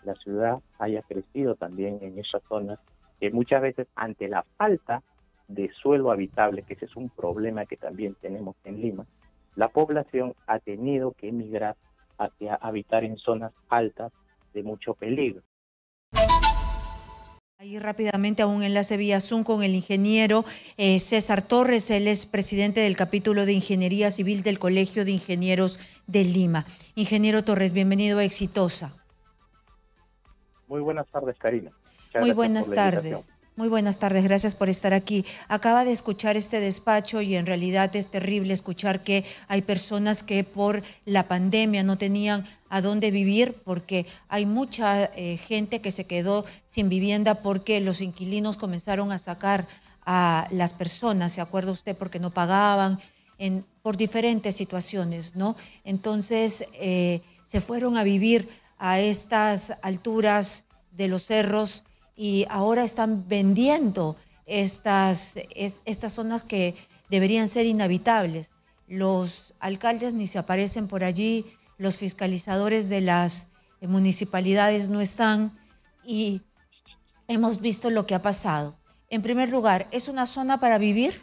la ciudad haya crecido también en esas zonas, que muchas veces ante la falta de suelo habitable, que ese es un problema que también tenemos en Lima, la población ha tenido que emigrar hacia habitar en zonas altas de mucho peligro. Ahí rápidamente a un enlace vía Zoom con el ingeniero César Torres, él es presidente del capítulo de Ingeniería Civil del Colegio de Ingenieros de Lima. Ingeniero Torres, bienvenido a Exitosa. Muy buenas tardes, Karina. Muchas Muy gracias por buenas la invitación. tardes. Muy buenas tardes, gracias por estar aquí. Acaba de escuchar este despacho y en realidad es terrible escuchar que hay personas que por la pandemia no tenían a dónde vivir porque hay mucha gente que se quedó sin vivienda porque los inquilinos comenzaron a sacar a las personas, ¿se acuerda usted? Porque no pagaban por diferentes situaciones, ¿no? Entonces se fueron a vivir a estas alturas de los cerros y ahora están vendiendo estas zonas que deberían ser inhabitables. Los alcaldes ni se aparecen por allí, los fiscalizadores de las municipalidades no están y hemos visto lo que ha pasado. En primer lugar, ¿es una zona para vivir?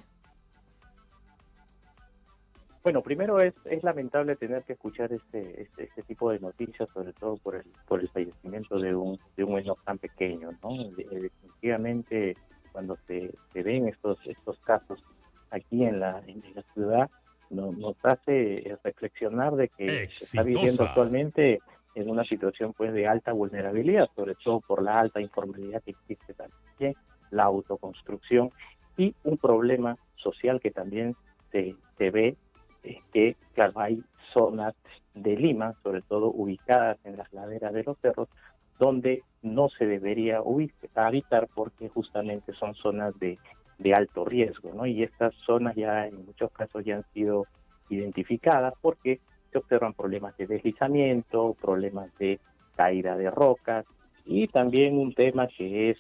Bueno, primero es lamentable tener que escuchar este tipo de noticias, sobre todo por el fallecimiento de un menor tan pequeño, ¿no? Definitivamente, cuando se ven estos casos aquí en la ciudad, nos hace reflexionar de que se está viviendo Exitosa. actualmente en una situación pues de alta vulnerabilidad, sobre todo por la alta informalidad que existe también, la autoconstrucción y un problema social que también se ve que, claro, hay zonas de Lima, sobre todo ubicadas en las laderas de los cerros, donde no se debería habitar porque justamente son zonas de alto riesgo, ¿no? Y estas zonas ya en muchos casos ya han sido identificadas porque se observan problemas de deslizamiento, problemas de caída de rocas y también un tema que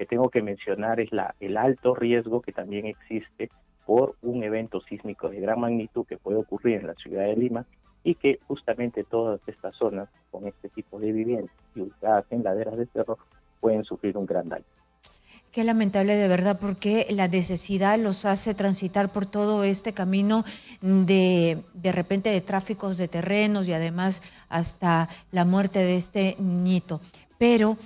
tengo que mencionar es el alto riesgo que también existe por un evento sísmico de gran magnitud que puede ocurrir en la ciudad de Lima y que justamente todas estas zonas con este tipo de viviendas y ubicadas en laderas de cerro pueden sufrir un gran daño. Qué lamentable de verdad, porque la necesidad los hace transitar por todo este camino de repente de tráficos de terrenos y además hasta la muerte de este niñito. Pero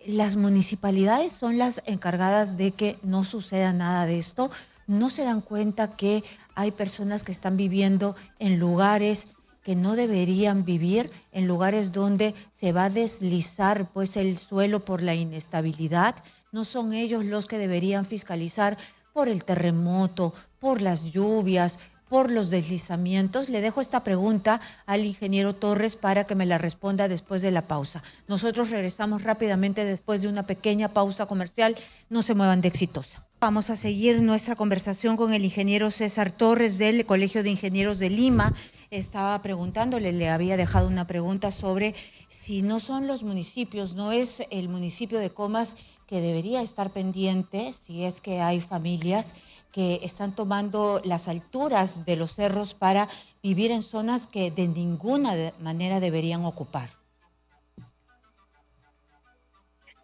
las municipalidades son las encargadas de que no suceda nada de esto. No se dan cuenta que hay personas que están viviendo en lugares que no deberían vivir, en lugares donde se va a deslizar pues el suelo por la inestabilidad. No son ellos los que deberían fiscalizar por el terremoto, por las lluvias, por los deslizamientos. Le dejo esta pregunta al ingeniero Torres para que me la responda después de la pausa. Nosotros regresamos rápidamente después de una pequeña pausa comercial. No se muevan de Exitosa. Vamos a seguir nuestra conversación con el ingeniero César Torres del Colegio de Ingenieros de Lima. Estaba preguntándole, le había dejado una pregunta sobre si no son los municipios, no es el municipio de Comas que debería estar pendiente si es que hay familias que están tomando las alturas de los cerros para vivir en zonas que de ninguna manera deberían ocupar.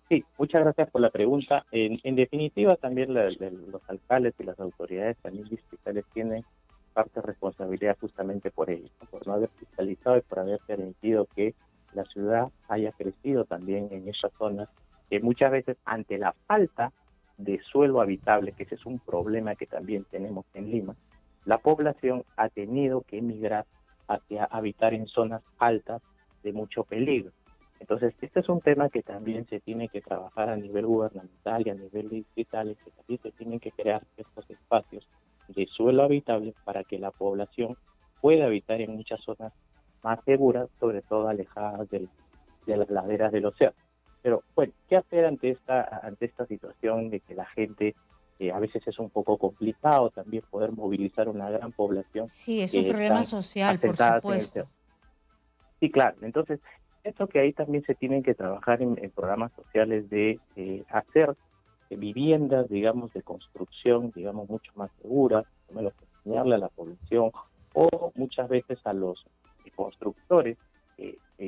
Sí, muchas gracias por la pregunta. En definitiva, también los alcaldes y las autoridades también distritales tienen parte de responsabilidad justamente por ello, ¿no? Por no haber fiscalizado y por haber permitido que la ciudad haya crecido también en esas zonas, que muchas veces ante la falta de suelo habitable, que ese es un problema que también tenemos en Lima, la población ha tenido que emigrar hacia habitar en zonas altas de mucho peligro. Entonces, este es un tema que también se tiene que trabajar a nivel gubernamental y a nivel distrital, que también se tienen que crear estos espacios de suelo habitable para que la población pueda habitar en muchas zonas más seguras, sobre todo alejadas de las laderas del océano. Pero bueno, ¿qué hacer ante esta situación de que la gente, a veces es un poco complicado también poder movilizar una gran población Sí, es un que problema están social, por asentadas en el supuesto. cerro? Sí, claro. Entonces, esto que ahí también se tienen que trabajar en programas sociales de hacer viviendas, digamos, de construcción, digamos, mucho más seguras, primero enseñarle a la población o muchas veces a los constructores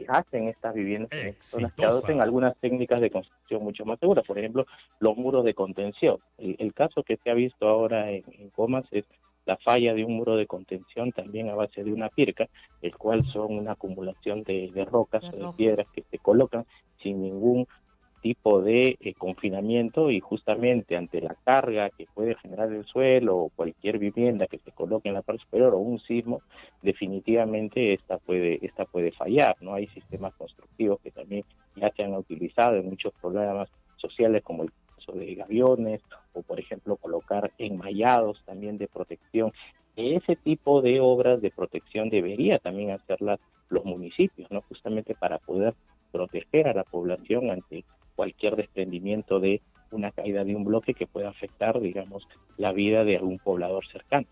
hacen estas viviendas en estas zonas que adopten Exitosa. algunas técnicas de construcción mucho más seguras. Por ejemplo, los muros de contención. El caso que se ha visto ahora en Comas es la falla de un muro de contención también a base de una pirca, el cual son una acumulación de rocas De o de roca. piedras que se colocan sin ningún tipo de confinamiento, y justamente ante la carga que puede generar el suelo o cualquier vivienda que se coloque en la parte superior o un sismo, definitivamente esta puede fallar, ¿no? Hay sistemas constructivos que también ya se han utilizado en muchos programas sociales, como el caso de gaviones, o por ejemplo colocar enmallados también de protección. Ese tipo de obras de protección debería también hacerlas los municipios, ¿no? Justamente para poder proteger a la población ante cualquier desprendimiento de una caída de un bloque que pueda afectar, digamos, la vida de algún poblador cercano.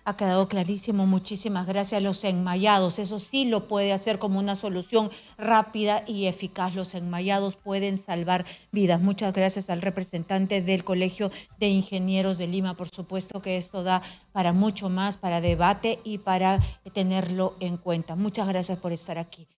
Ha quedado clarísimo, muchísimas gracias. Los enmayados, eso sí lo puede hacer como una solución rápida y eficaz. Los enmayados pueden salvar vidas. Muchas gracias al representante del Colegio de Ingenieros de Lima. Por supuesto que esto da para mucho más, para debate y para tenerlo en cuenta. Muchas gracias por estar aquí.